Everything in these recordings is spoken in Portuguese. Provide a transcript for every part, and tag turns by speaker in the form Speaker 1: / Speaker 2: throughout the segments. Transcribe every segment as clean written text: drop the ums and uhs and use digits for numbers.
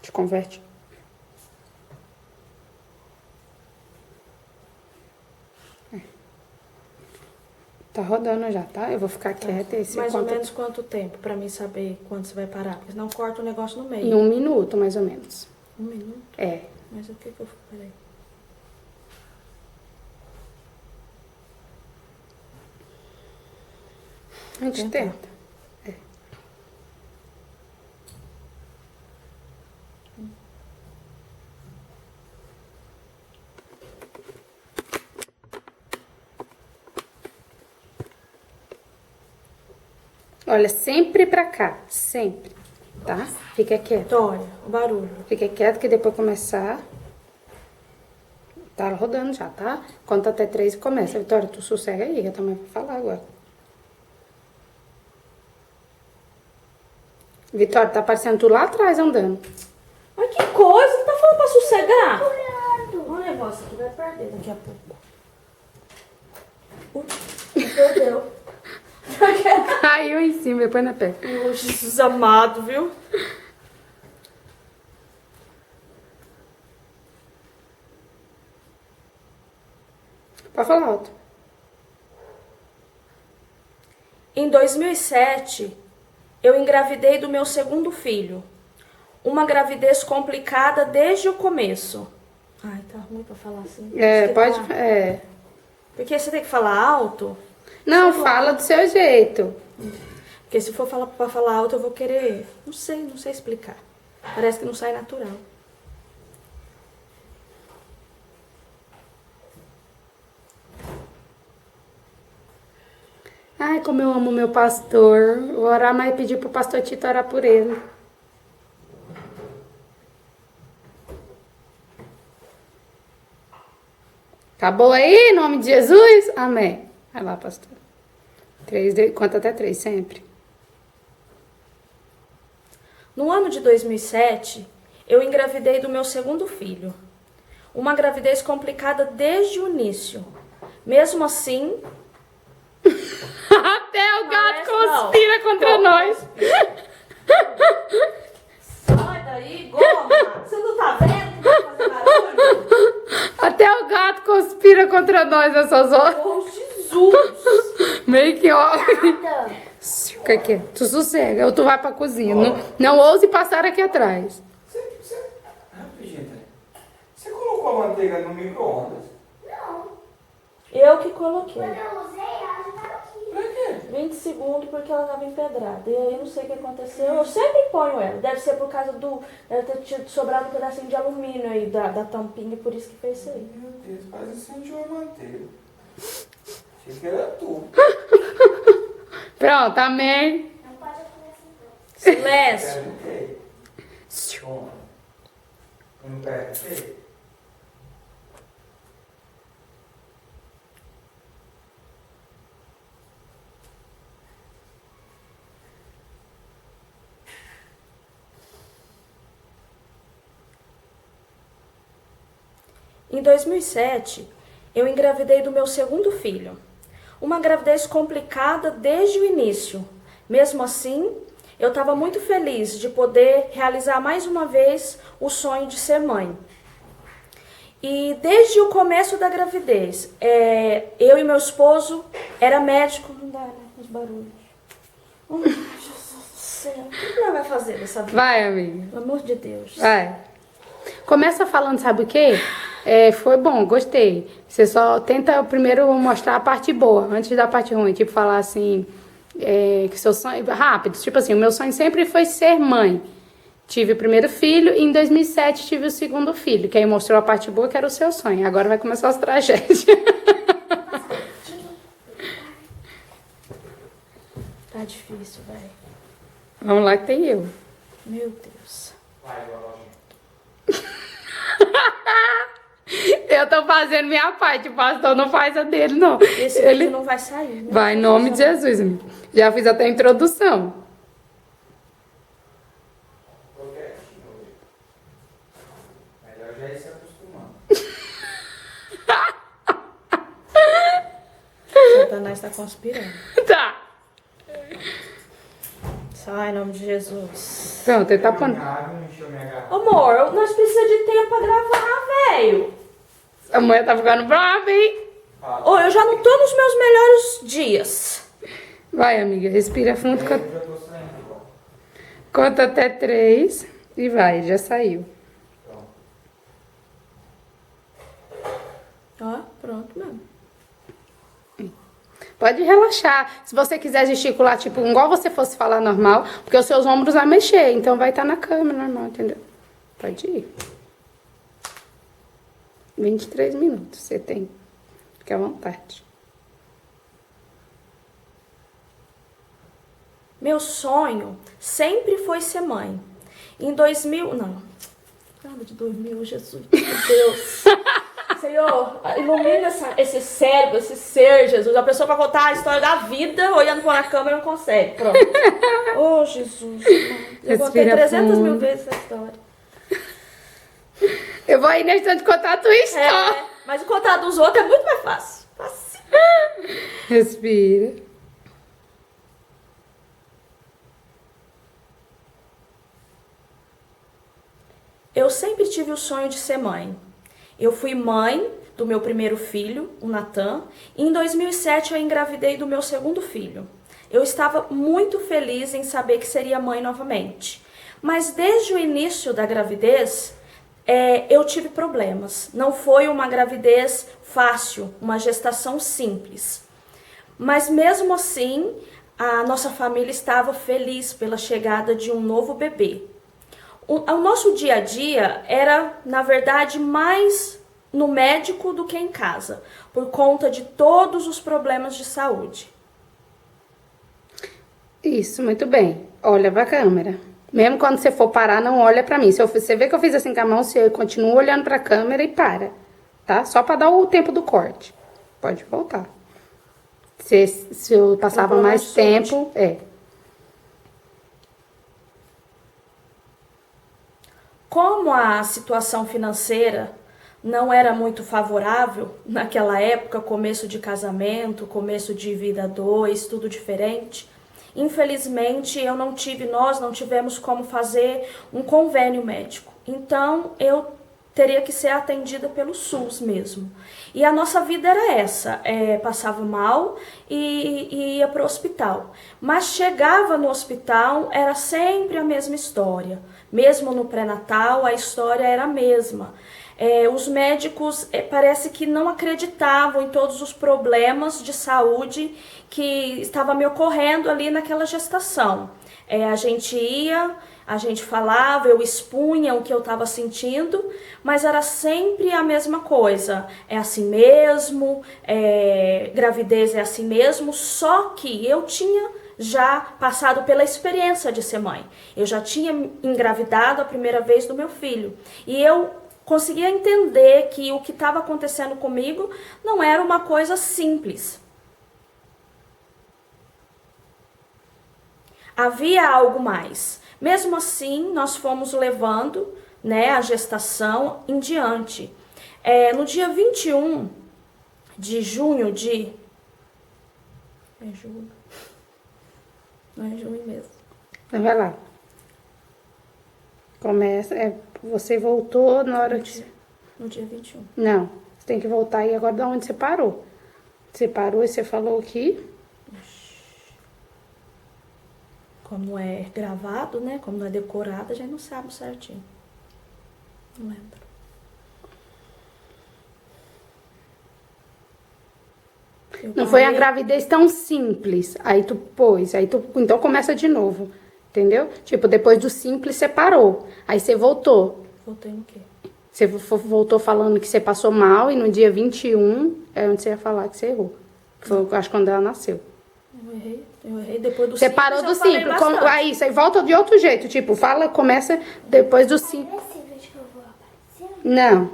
Speaker 1: Te converte. Tá rodando já, tá? Eu vou ficar quieta e você
Speaker 2: Mais ou
Speaker 1: conta
Speaker 2: menos quanto tempo pra mim saber quando você vai parar? Porque senão corta o negócio no meio.
Speaker 1: em 1 minuto, mais ou menos.
Speaker 2: 1 minuto?
Speaker 1: É.
Speaker 2: Mas o que eu... Peraí.
Speaker 1: A gente
Speaker 2: Tentar.
Speaker 1: tenta. É. Olha, sempre pra cá, sempre, tá? Fica quieto.
Speaker 2: Olha, o barulho.
Speaker 1: Fica quieto que depois começar. Tá rodando já, tá? Conta até 3 e começa. Vitória, tu sossega aí, eu também vou falar agora. Vitória, tá aparecendo tu lá atrás andando.
Speaker 2: Mas que coisa, tá falando pra sossegar? Olha o negócio aqui, vai perder daqui a pouco. Perdeu.
Speaker 1: Caiu em cima, depois na pé.
Speaker 2: Meu Jesus amado, viu?
Speaker 1: Pode falar alto.
Speaker 2: Em 2007, eu engravidei do meu segundo filho. Uma gravidez complicada desde o começo. Ai, tá ruim pra falar assim.
Speaker 1: É,
Speaker 2: Você
Speaker 1: pode.
Speaker 2: tá-
Speaker 1: É.
Speaker 2: Porque você tem que falar alto.
Speaker 1: Não,
Speaker 2: Sei lá.
Speaker 1: fala do seu jeito.
Speaker 2: Porque se for falar pra falar alto, eu vou querer. Não sei explicar. Parece que não sai natural.
Speaker 1: Ai, como eu amo meu pastor. Vou orar, mas pedir pro pastor Tito orar por ele. Acabou aí, em nome de Jesus? Amém. Vai lá, pastor. 3, conta até 3, sempre.
Speaker 2: No ano de 2007, eu engravidei do meu segundo filho. Uma gravidez complicada desde o início. Mesmo assim,
Speaker 1: Até o gato
Speaker 2: Parece
Speaker 1: conspira
Speaker 2: não.
Speaker 1: contra nós.
Speaker 2: sai daí, goma! Você não tá vendo que vai fazer barulho?
Speaker 1: Até o gato conspira contra nós nessas horas.
Speaker 2: Oh, Jesus!
Speaker 1: Meio que ó. Fica aqui. Tu sossega ou tu vai pra cozinha. Não ouse passar aqui atrás.
Speaker 3: Rapidinho, você colocou a manteiga no micro-ondas?
Speaker 2: Eu que coloquei.
Speaker 4: Eu usei, ela já tava aqui.
Speaker 3: Pra quê?
Speaker 2: 20 segundos porque ela tava empedrada. E aí não sei o que aconteceu. Eu sempre ponho ela. Deve ser por causa do. Deve ter sobrado um pedacinho de alumínio aí da tampinha, por isso que fez isso aí.
Speaker 3: Meu Deus, quase incendiou a manteiga. Achei que era tu.
Speaker 1: Pronto, amém.
Speaker 4: Não pode comer assim, não.
Speaker 2: Silêncio.
Speaker 3: Perguntei. Toma. Eu não perguntei?
Speaker 2: Em 2007, eu engravidei do meu segundo filho. Uma gravidez complicada desde o início. Mesmo assim, eu estava muito feliz de poder realizar mais uma vez o sonho de ser mãe. E desde o começo da gravidez, eu e meu esposo era médico. Não dá, né? Os barulhos. Oh, Jesus do céu. O que ela vai fazer dessa vida?
Speaker 1: Vai, amiga.
Speaker 2: Pelo amor de Deus.
Speaker 1: Vai. Começa falando, sabe o quê? Foi bom, gostei. Você só tenta primeiro mostrar a parte boa, antes da parte ruim. Tipo, falar assim, que seu sonho... Rápido, tipo assim, o meu sonho sempre foi ser mãe. Tive o primeiro filho e em 2007 tive o segundo filho. Que aí mostrou a parte boa, que era o seu sonho. Agora vai começar as tragédias.
Speaker 2: Tá difícil, velho.
Speaker 1: Vamos lá que tem eu.
Speaker 2: Meu Deus.
Speaker 3: Vai, Lojinha.
Speaker 1: Eu tô fazendo minha parte, o pastor não faz a dele, não.
Speaker 2: Esse vídeo não vai sair, né?
Speaker 1: Vai, em nome de Jesus, amigo. Já fiz até a introdução.
Speaker 3: Tô quietinho hoje. Melhor já ir se acostumando.
Speaker 2: Satanás tá conspirando.
Speaker 1: Tá.
Speaker 2: Ai, em nome de Jesus.
Speaker 1: Pronto, ele tá pondo.
Speaker 3: Minha água não encheu minha garrafa.
Speaker 2: Amor, nós precisamos de tempo pra gravar, velho.
Speaker 1: A mulher tá ficando brava, hein?
Speaker 2: Ô, eu já não tô nos meus melhores dias.
Speaker 1: Vai, amiga, respira fundo,
Speaker 3: Eu já tô saindo agora.
Speaker 1: conta até 3 e vai, já saiu.
Speaker 2: Ó, pronto mesmo.
Speaker 1: Pode relaxar. Se você quiser gesticular, tipo, igual você fosse falar normal, porque os seus ombros vão mexer, então vai estar na câmera normal, entendeu? Pode ir. 23 minutos você tem. Fique à vontade.
Speaker 2: Meu sonho sempre foi ser mãe. Em 2000... Não. Nada de 2000, Jesus. Meu Deus. Senhor, ilumina esse cérebro, esse ser, Jesus. A pessoa pra contar a história da vida, olhando para a câmera, não consegue. Pronto. Oh, Jesus. Eu contei
Speaker 1: Respira
Speaker 2: 300 mil
Speaker 1: fundo.
Speaker 2: vezes essa história.
Speaker 1: Eu vou aí na instante contar a tua história.
Speaker 2: É, mas contar dos outros é muito mais fácil. Fácil.
Speaker 1: Respira.
Speaker 2: Eu sempre tive o sonho de ser mãe. Eu fui mãe do meu primeiro filho, o Natan, e em 2007 eu engravidei do meu segundo filho. Eu estava muito feliz em saber que seria mãe novamente. Mas desde o início da gravidez, eu tive problemas. Não foi uma gravidez fácil, uma gestação simples. Mas mesmo assim, a nossa família estava feliz pela chegada de um novo bebê. O nosso dia a dia era, na verdade, mais no médico do que em casa, por conta de todos os problemas de saúde.
Speaker 1: Isso, muito bem. Olha pra câmera. Mesmo quando você for parar, não olha pra mim. Se você vê que eu fiz assim com a mão, você continua olhando pra câmera e para, tá? Só pra dar o tempo do corte. Pode voltar. Se eu passava
Speaker 2: Problema
Speaker 1: mais
Speaker 2: de saúde.
Speaker 1: tempo,
Speaker 2: Como a situação financeira não era muito favorável naquela época, começo de casamento, começo de vida a dois, tudo diferente, infelizmente nós não tivemos como fazer um convênio médico. Então eu teria que ser atendida pelo SUS mesmo. E a nossa vida era essa, passava mal e ia para o hospital. Mas chegava no hospital, era sempre a mesma história. Mesmo no pré-natal, a história era a mesma. Os médicos parece que não acreditavam em todos os problemas de saúde que estavam me ocorrendo ali naquela gestação. A gente ia, a gente falava, eu expunha o que eu estava sentindo, mas era sempre a mesma coisa. É assim mesmo, gravidez é assim mesmo, só que eu tinha já passado pela experiência de ser mãe. Eu já tinha engravidado a primeira vez do meu filho. E eu conseguia entender que o que estava acontecendo comigo não era uma coisa simples. Havia algo mais. Mesmo assim, nós fomos levando, a gestação em diante. No dia 21 de junho de... É julho. Não é junho mesmo.
Speaker 1: Então vai lá. Começa. Você voltou na hora que.
Speaker 2: No dia 21.
Speaker 1: Não. Você tem que voltar aí agora da onde você parou. Você parou e você falou que.
Speaker 2: Como é gravado, Como não é decorado, a gente não sabe certinho. Não lembro.
Speaker 1: Não foi a gravidez tão simples. Então começa de novo. Entendeu? Tipo, depois do simples você parou. Aí você voltou.
Speaker 2: Voltei no quê?
Speaker 1: Você voltou falando que você passou mal e no dia 21 é onde você ia falar que você errou. Que foi, acho, quando ela nasceu.
Speaker 2: Eu errei depois do
Speaker 1: Você
Speaker 2: simples.
Speaker 1: parou do
Speaker 2: eu falei
Speaker 1: simples.
Speaker 2: bastante.
Speaker 1: Aí você volta de outro jeito. Tipo, começa depois do simples.
Speaker 4: Esse vídeo que eu vou aparecer?
Speaker 1: Não.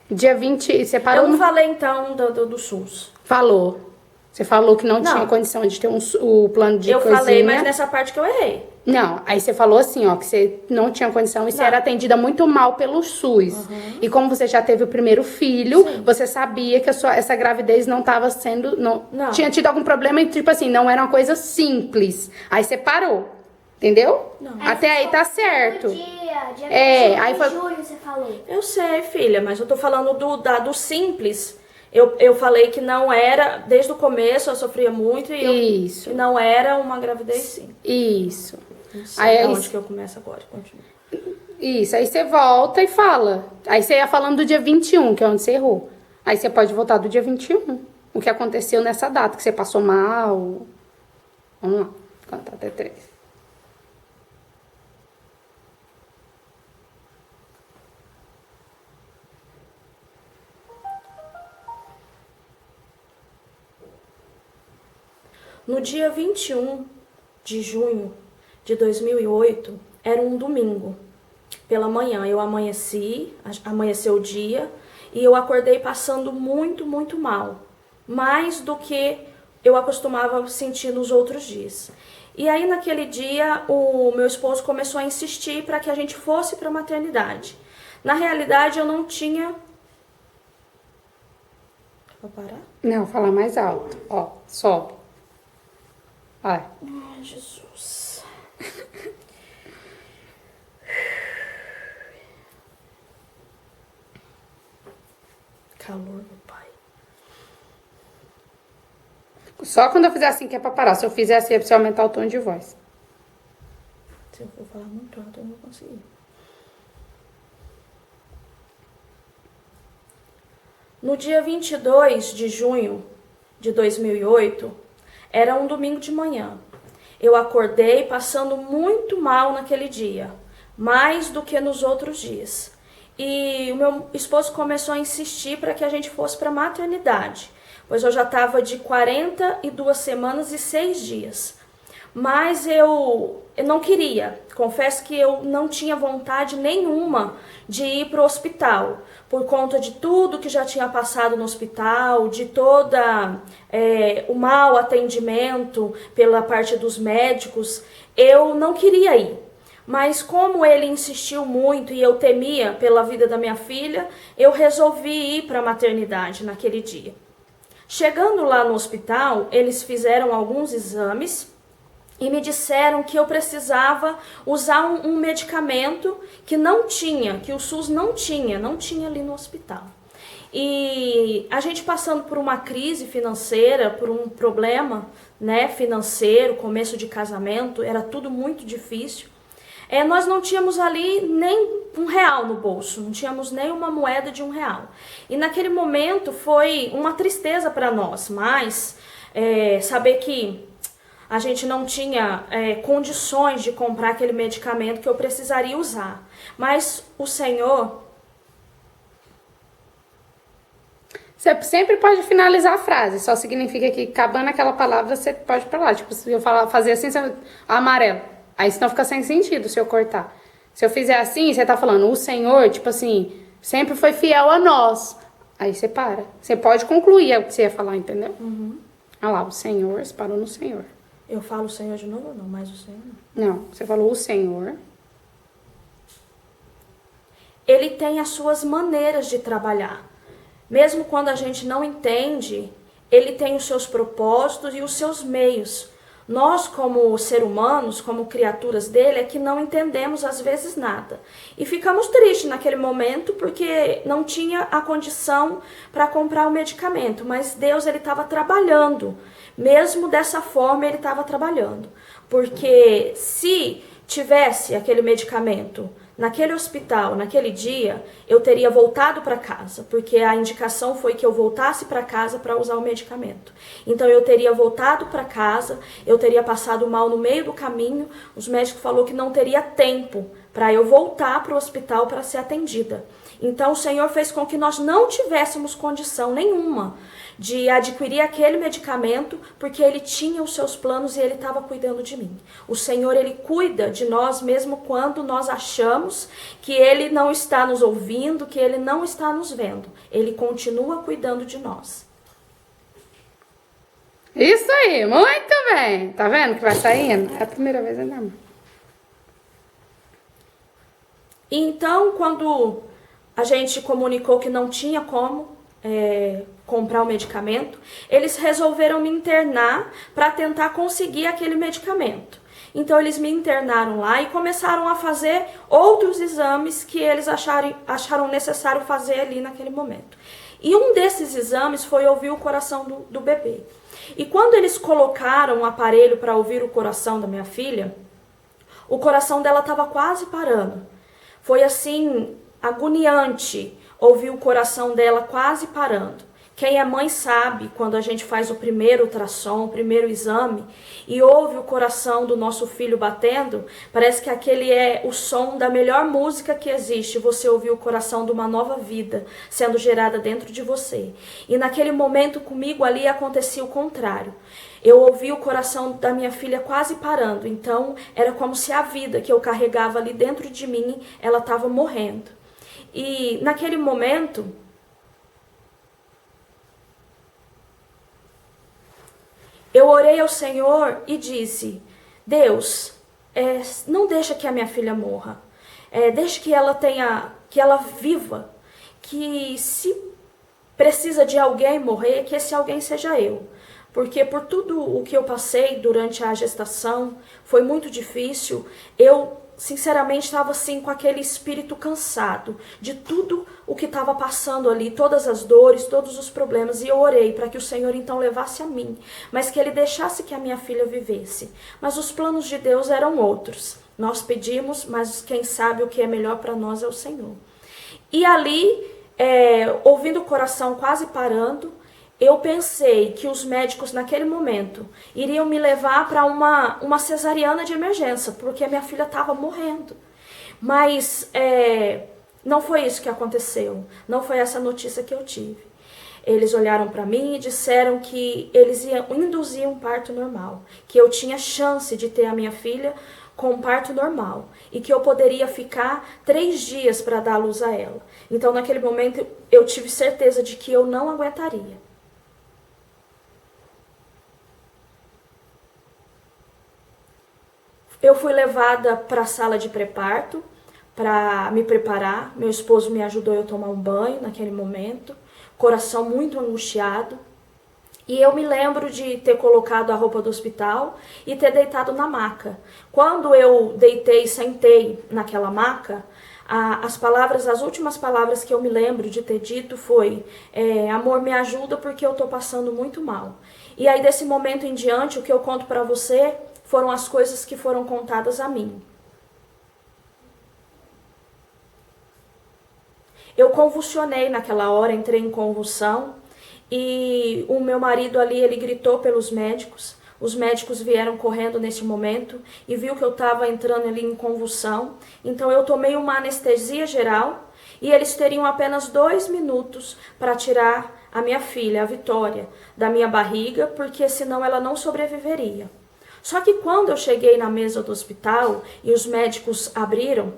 Speaker 1: Dia 20, você parou
Speaker 2: Eu não
Speaker 1: no...
Speaker 2: falei então do SUS.
Speaker 1: Falou. Você falou que não
Speaker 2: Não.
Speaker 1: tinha condição de ter o plano de
Speaker 2: Eu
Speaker 1: coisinha.
Speaker 2: falei, mas nessa parte que eu errei.
Speaker 1: Não, aí você falou assim, ó, que você não tinha condição e você
Speaker 2: Não.
Speaker 1: era atendida muito mal pelo SUS. E como você já teve o primeiro filho,
Speaker 2: Sim.
Speaker 1: você sabia que essa gravidez não estava sendo... Não.
Speaker 2: Não.
Speaker 1: Tinha tido algum problema e, tipo assim, não era uma coisa simples. Aí você parou. Entendeu?
Speaker 2: Não.
Speaker 1: Até aí tá certo.
Speaker 4: No dia
Speaker 1: É,
Speaker 4: 21
Speaker 1: aí
Speaker 4: de
Speaker 1: foi-
Speaker 4: julho você falou.
Speaker 2: Eu sei, filha, mas eu tô falando do simples. Eu falei que não era, desde o começo eu sofria muito
Speaker 1: Isso.
Speaker 2: que não era uma gravidez sim.
Speaker 1: Isso.
Speaker 2: Não sei
Speaker 1: Aí,
Speaker 2: aonde que eu começo agora. Continua.
Speaker 1: isso, aí você volta e fala. Aí você ia falando do dia 21, que é onde você errou. Aí você pode voltar do dia 21. O que aconteceu nessa data, que você passou mal. Vamos lá, contar até 3.
Speaker 2: No dia 21 de junho de 2008, era um domingo. Pela manhã eu amanheceu o dia e eu acordei passando muito, muito mal. Mais do que eu acostumava sentir nos outros dias. E aí naquele dia o meu esposo começou a insistir para que a gente fosse para a maternidade. Na realidade eu não tinha... Vou parar?
Speaker 1: Não, fala mais alto. Ó, sobe. Vai.
Speaker 2: Ai, Jesus. Calor, meu pai.
Speaker 1: Só quando eu fizer assim que é pra parar. Se eu fizer assim é pra você aumentar o tom de voz.
Speaker 2: Se eu for falar muito alto, eu não vou conseguir. No dia 22 de junho de 2008, era um domingo de manhã. Eu acordei passando muito mal naquele dia, mais do que nos outros dias. E o meu esposo começou a insistir para que a gente fosse para a maternidade, pois eu já estava de 42 semanas e 6 dias. Mas eu não queria, confesso que eu não tinha vontade nenhuma de ir para o hospital, por conta de tudo que já tinha passado no hospital, de toda o mau atendimento pela parte dos médicos, eu não queria ir. Mas como ele insistiu muito e eu temia pela vida da minha filha, eu resolvi ir para a maternidade naquele dia. Chegando lá no hospital, eles fizeram alguns exames e me disseram que eu precisava usar um medicamento que não tinha, que o SUS não tinha ali no hospital. E a gente passando por uma crise financeira, por um problema, né, financeiro, começo de casamento, era tudo muito difícil. Nós não tínhamos ali nem R$1 no bolso, não tínhamos nem uma moeda de R$1. E naquele momento foi uma tristeza para nós, mas saber que a gente não tinha condições de comprar aquele medicamento que eu precisaria usar. Mas o Senhor...
Speaker 1: Você sempre pode finalizar a frase, só significa que acabando aquela palavra você pode ir pra lá. Tipo, se eu fazer assim, você... amarelo. Aí senão fica sem sentido se eu cortar. Se eu fizer assim, você tá falando, o Senhor, tipo assim, sempre foi fiel a nós. Aí você para. Você pode concluir o que você ia falar, entendeu?
Speaker 2: Uhum.
Speaker 1: Olha lá, o Senhor, você parou no Senhor.
Speaker 2: Eu falo o Senhor de novo ou não? Mais o Senhor não.
Speaker 1: Não, você falou o Senhor.
Speaker 2: Ele tem as suas maneiras de trabalhar. Mesmo quando a gente não entende, ele tem os seus propósitos e os seus meios. Nós, como seres humanos, como criaturas dele, é que não entendemos às vezes nada. E ficamos tristes naquele momento porque não tinha a condição para comprar o medicamento. Mas Deus, ele estava trabalhando. Mesmo dessa forma, ele estava trabalhando. Porque se tivesse aquele medicamento naquele hospital, naquele dia, eu teria voltado para casa, porque a indicação foi que eu voltasse para casa para usar o medicamento. Então eu teria voltado para casa, eu teria passado mal no meio do caminho, os médicos falaram que não teria tempo para eu voltar para o hospital para ser atendida. Então o Senhor fez com que nós não tivéssemos condição nenhuma de adquirir aquele medicamento, porque ele tinha os seus planos e ele estava cuidando de mim. O Senhor, ele cuida de nós mesmo quando nós achamos que ele não está nos ouvindo, que ele não está nos vendo. Ele continua cuidando de nós.
Speaker 1: Isso aí, muito bem. Tá vendo que vai saindo? É a primeira vez ainda.
Speaker 2: E então, quando a gente comunicou que não tinha como comprar o medicamento, eles resolveram me internar para tentar conseguir aquele medicamento. Então eles me internaram lá e começaram a fazer outros exames que eles acharam necessário fazer ali naquele momento. E um desses exames foi ouvir o coração do bebê. E quando eles colocaram o aparelho para ouvir o coração da minha filha, o coração dela estava quase parando. Foi assim, agoniante ouvir o coração dela quase parando. Quem é mãe sabe, quando a gente faz o primeiro ultrassom, o primeiro exame, e ouve o coração do nosso filho batendo, parece que aquele é o som da melhor música que existe, você ouvir o coração de uma nova vida sendo gerada dentro de você. E naquele momento comigo ali acontecia o contrário. Eu ouvi o coração da minha filha quase parando, então era como se a vida que eu carregava ali dentro de mim, ela estava morrendo. E naquele momento, eu orei ao Senhor e disse: Deus, não deixa que a minha filha morra. Deixa que ela viva. Que se precisa de alguém morrer, que esse alguém seja eu. Porque por tudo o que eu passei durante a gestação, foi muito difícil. Eu, sinceramente, estava assim com aquele espírito cansado de tudo o que estava passando ali, todas as dores, todos os problemas. E eu orei para que o Senhor então levasse a mim, mas que Ele deixasse que a minha filha vivesse. Mas os planos de Deus eram outros. Nós pedimos, mas quem sabe o que é melhor para nós é o Senhor. E ali, ouvindo o coração quase parando, eu pensei que os médicos naquele momento iriam me levar para uma cesariana de emergência, porque a minha filha estava morrendo. Mas não foi isso que aconteceu, não foi essa notícia que eu tive. Eles olharam para mim e disseram que eles iam induzir um parto normal, que eu tinha chance de ter a minha filha com um parto normal e que eu poderia ficar 3 dias para dar à luz a ela. Então naquele momento eu tive certeza de que eu não aguentaria. Eu fui levada para a sala de pré-parto para me preparar. Meu esposo me ajudou a tomar um banho naquele momento, coração muito angustiado. E eu me lembro de ter colocado a roupa do hospital e ter deitado na maca. Quando eu deitei e sentei naquela maca, as últimas palavras que eu me lembro de ter dito foi: amor, me ajuda porque eu estou passando muito mal. E aí desse momento em diante, o que eu conto para você foram as coisas que foram contadas a mim. Eu convulsionei naquela hora, entrei em convulsão e o meu marido ali, ele gritou pelos médicos. Os médicos vieram correndo nesse momento e viu que eu estava entrando ali em convulsão. Então eu tomei uma anestesia geral e eles teriam apenas 2 minutos para tirar a minha filha, a Vitória, da minha barriga, porque senão ela não sobreviveria. Só que quando eu cheguei na mesa do hospital e os médicos abriram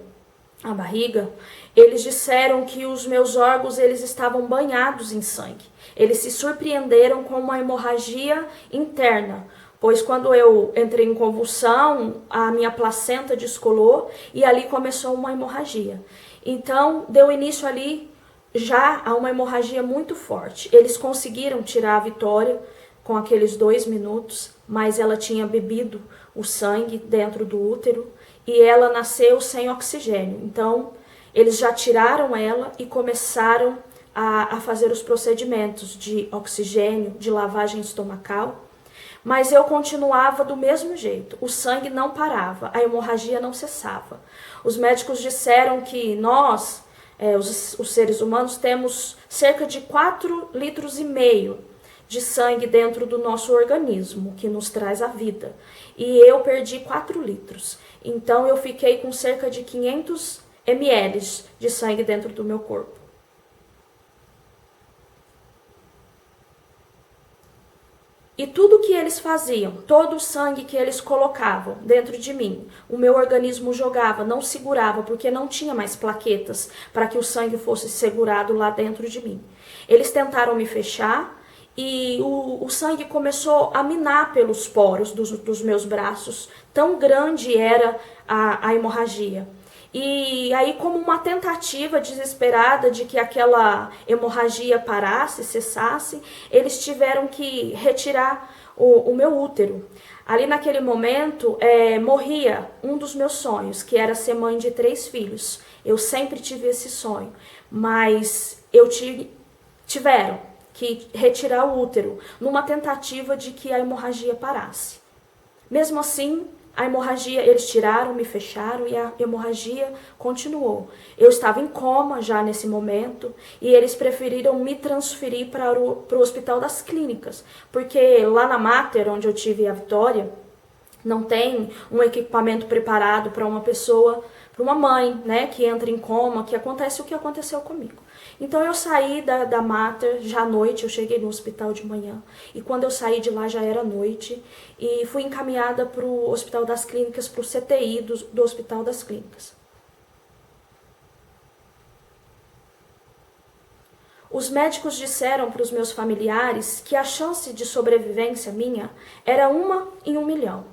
Speaker 2: a barriga, eles disseram que os meus órgãos eles estavam banhados em sangue. Eles se surpreenderam com uma hemorragia interna, pois quando eu entrei em convulsão, a minha placenta descolou e ali começou uma hemorragia. Então, deu início ali já a uma hemorragia muito forte. Eles conseguiram tirar a Vitória com aqueles 2 minutos, mas ela tinha bebido o sangue dentro do útero e ela nasceu sem oxigênio. Então, eles já tiraram ela e começaram a fazer os procedimentos de oxigênio, de lavagem estomacal, mas eu continuava do mesmo jeito. O sangue não parava, a hemorragia não cessava. Os médicos disseram que nós, os seres humanos, temos cerca de 4,5 litros de sangue dentro do nosso organismo, que nos traz a vida. E eu perdi 4 litros. Então eu fiquei com cerca de 500 ml de sangue dentro do meu corpo. E tudo que eles faziam, todo o sangue que eles colocavam dentro de mim, o meu organismo jogava, não segurava, porque não tinha mais plaquetas para que o sangue fosse segurado lá dentro de mim. Eles tentaram me fechar e o sangue começou a minar pelos poros dos meus braços, tão grande era a hemorragia. E aí, como uma tentativa desesperada de que aquela hemorragia parasse, cessasse, eles tiveram que retirar o meu útero. Ali naquele momento, morria um dos meus sonhos, que era ser mãe de 3 filhos. Eu sempre tive esse sonho, mas tiveram que retirar o útero numa tentativa de que a hemorragia parasse. Mesmo assim, a hemorragia, eles tiraram, me fecharam e a hemorragia continuou. Eu estava em coma já nesse momento e eles preferiram me transferir para o Hospital das Clínicas, porque lá na Mater, onde eu tive a Vitória, não tem um equipamento preparado para uma pessoa, para uma mãe, né, que entra em coma, que acontece o que aconteceu comigo. Então eu saí da Mater já à noite, eu cheguei no hospital de manhã, e quando eu saí de lá já era noite, e fui encaminhada para o Hospital das Clínicas, para o CTI do Hospital das Clínicas. Os médicos disseram para os meus familiares que a chance de sobrevivência minha era 1 em 1 milhão,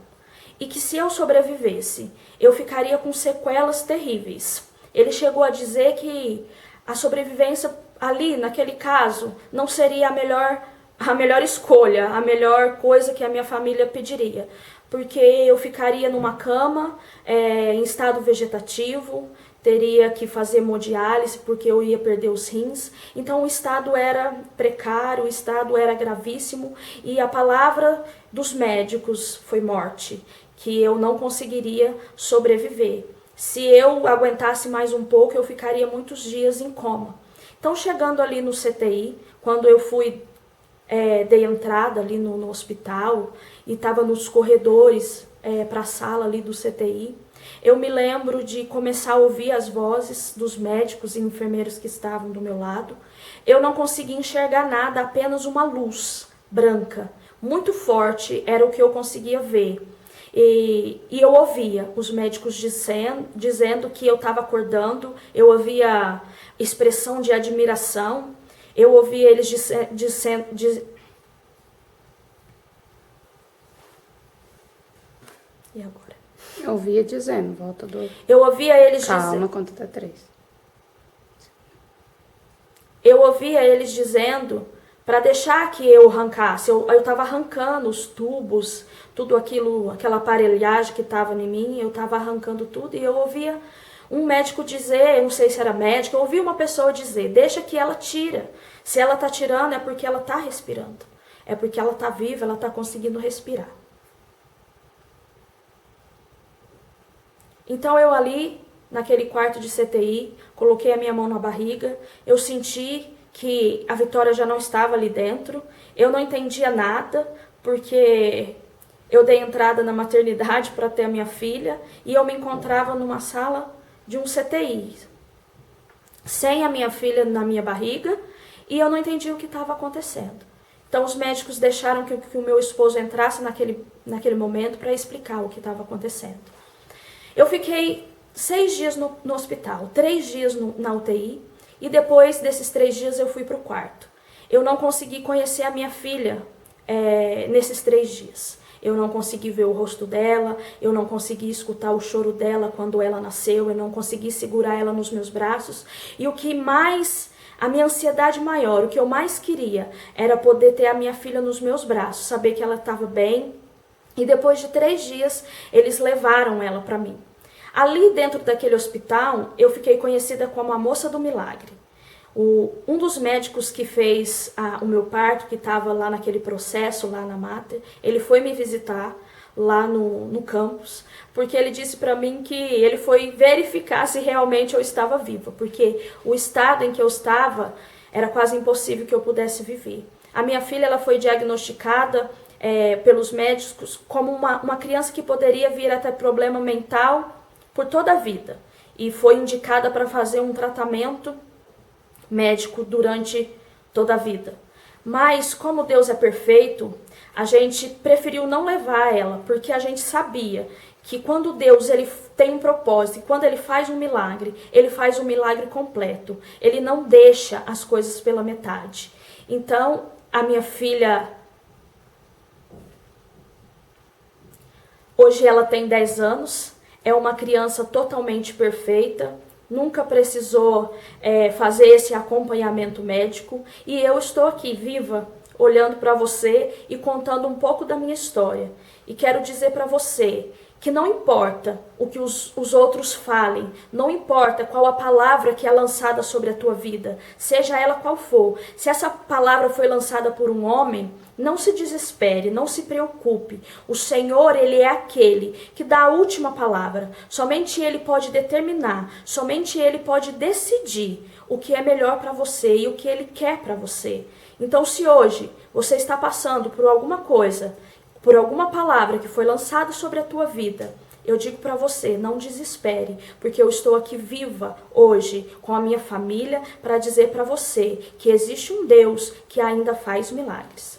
Speaker 2: e que se eu sobrevivesse, eu ficaria com sequelas terríveis. Ele chegou a dizer que a sobrevivência ali, naquele caso, não seria a melhor escolha, a melhor coisa que a minha família pediria. Porque eu ficaria numa cama, em estado vegetativo, teria que fazer hemodiálise porque eu ia perder os rins. Então o estado era precário, o estado era gravíssimo e a palavra dos médicos foi morte, que eu não conseguiria sobreviver. Se eu aguentasse mais um pouco, eu ficaria muitos dias em coma. Então, chegando ali no CTI, quando eu dei entrada ali no hospital e estava nos corredores para a sala ali do CTI, eu me lembro de começar a ouvir as vozes dos médicos e enfermeiros que estavam do meu lado. Eu não conseguia enxergar nada, apenas uma luz branca, muito forte, era o que eu conseguia ver. E eu ouvia os médicos dizendo que eu estava acordando, eu ouvia expressão de admiração, eu ouvia eles dizendo... E agora?
Speaker 1: Eu ouvia dizendo, volta do...
Speaker 2: Eu ouvia eles dizendo...
Speaker 1: Calma, conta até 3.
Speaker 2: Eu ouvia eles dizendo para deixar que eu arrancasse. Eu estava arrancando os tubos, tudo aquilo, aquela aparelhagem que estava em mim, eu estava arrancando tudo e eu ouvia um médico dizer, eu não sei se era médico, eu ouvi uma pessoa dizer, deixa que ela tira. Se ela está tirando é porque ela está respirando. É porque ela está viva, ela está conseguindo respirar. Então eu ali, naquele quarto de CTI, coloquei a minha mão na barriga, eu senti que a Vitória já não estava ali dentro, eu não entendia nada, porque eu dei entrada na maternidade para ter a minha filha, e eu me encontrava numa sala de um CTI, sem a minha filha na minha barriga, e eu não entendia o que estava acontecendo. Então os médicos deixaram que o meu esposo entrasse naquele momento para explicar o que estava acontecendo. Eu fiquei 6 dias no hospital, 3 dias na UTI, e depois desses 3 dias eu fui para o quarto. Eu não consegui conhecer a minha filha nesses 3 dias. Eu não consegui ver o rosto dela, eu não consegui escutar o choro dela quando ela nasceu, eu não consegui segurar ela nos meus braços. E o que mais, a minha ansiedade maior, o que eu mais queria era poder ter a minha filha nos meus braços, saber que ela estava bem. E depois de 3 dias, eles levaram ela para mim. Ali dentro daquele hospital, eu fiquei conhecida como a Moça do Milagre. Um dos médicos que fez o meu parto, que estava lá naquele processo, lá na Mater, ele foi me visitar lá no campus, porque ele disse para mim que ele foi verificar se realmente eu estava viva, porque o estado em que eu estava era quase impossível que eu pudesse viver. A minha filha ela foi diagnosticada pelos médicos como uma criança que poderia vir a ter problema mental por toda a vida, e foi indicada para fazer um tratamento médico durante toda a vida. Mas como Deus é perfeito, a gente preferiu não levar ela, porque a gente sabia que quando Deus ele tem um propósito, e quando ele faz um milagre completo. Ele não deixa as coisas pela metade. Então, a minha filha, hoje ela tem 10 anos, é uma criança totalmente perfeita, nunca precisou fazer esse acompanhamento médico, e eu estou aqui viva, olhando para você e contando um pouco da minha história. E quero dizer para você que não importa o que os outros falem, não importa qual a palavra que é lançada sobre a tua vida, seja ela qual for. Se essa palavra foi lançada por um homem, não se desespere, não se preocupe. O Senhor, Ele é aquele que dá a última palavra. Somente Ele pode determinar, somente Ele pode decidir o que é melhor para você e o que Ele quer para você. Então, se hoje você está passando por alguma coisa, por alguma palavra que foi lançada sobre a tua vida, eu digo para você, não desespere, porque eu estou aqui viva hoje com a minha família para dizer para você que existe um Deus que ainda faz milagres.